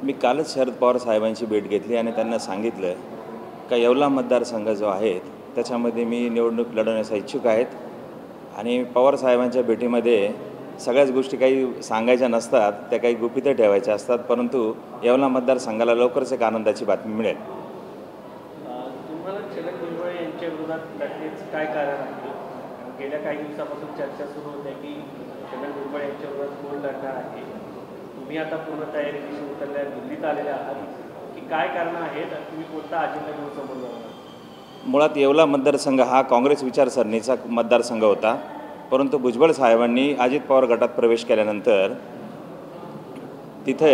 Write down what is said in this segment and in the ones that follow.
मी कालच शरद पवार साहेबांची भेट घेतली आणि त्यांना सांगितलं का येवला मतदारसंघ जो आहे त्याच्यामध्ये मी निवडणूक लढवण्याचा इच्छुक आहेत आणि पवार साहेबांच्या भेटीमध्ये सगळ्याच गोष्टी काही सांगायच्या नसतात, त्या काही गुपित ठेवायच्या असतात, परंतु येवला मतदारसंघाला लवकरच एक आनंदाची बातमी मिळेल। तुम्हाला छगन भुजबळ यांच्या विरोधात लढण्याचं काय कारण आहे? गेल्या काही दिवसापासून चर्चा सुरू होते की छगन भुजबळ यांच्या विरोधात कोण लढणार आहे। तुम्ही आता पूर्ण तयारीशी उतरल्या, दिल्लीत आलेल्या आहात की काय कारण आहेत? तुम्ही कोणता अजेंडा घेऊन समोर जाणार? मुळात येवला मतदारसंघ हा काँग्रेस विचारसरणीचा मतदारसंघ होता, परंतु भुजबळ साहेबांनी अजित पवार गटात प्रवेश केल्यानंतर तिथे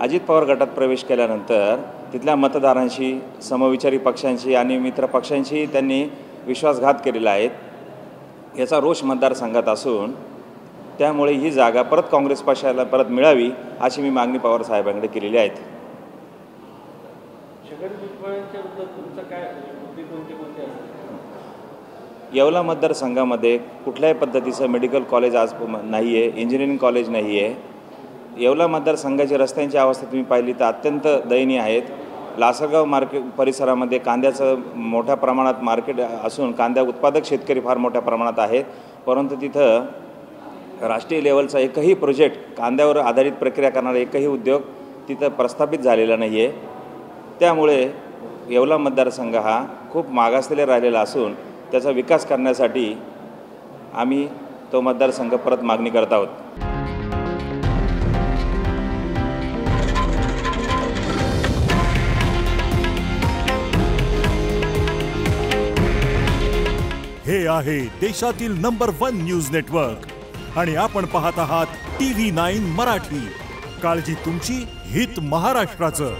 अजित पवार गटात प्रवेश केल्यानंतर तिथल्या मतदारांशी, समविचारी पक्षांशी आणि मित्र पक्षांशी त्यांनी विश्वासघात केलेला आहे। याचा रोष मतदारसंघात असून त्यामुळे ही जागा परत काँग्रेस पक्षाला परत मिळावी अशी मी मागणी पवार साहेबांकडे केलेली आहे। छगन भुजबळांच्या विरोधात तुमचं काय मुद्दे कोणते असतील? येवला मतदारसंघामध्ये कुठल्याही पद्धतीचं मेडिकल कॉलेज आज नाही आहे, इंजिनिअरिंग कॉलेज नाही आहे। येवला मतदारसंघाची रस्त्यांची अवस्था तुम्ही पाहिली तर अत्यंत दयनीय आहेत। लासलगाव मार्केट परिसरामध्ये कांद्याचं मोठ्या प्रमाणात मार्केट असून कांदा उत्पादक शेतकरी फार मोठ्या प्रमाणात आहेत, परंतु तिथं राष्ट्रीय लेवलचा एकही प्रोजेक्ट, कांद्यावर आधारित प्रक्रिया करणारा एकही उद्योग तिथं प्रस्थापित झालेला नाही आहे। त्यामुळे येवला मतदारसंघ हा खूप मागासलेला राहिलेला असून त्याचा विकास करण्यासाठी आम्ही तो मतदारसंघ परत मागणी करत आहोत। हे आहे देशातील नंबर 1 न्यूज नेटवर्क आणि आपण पाहत आहात TV9 मराठी। काळजी तुमची, हित महाराष्ट्राचं।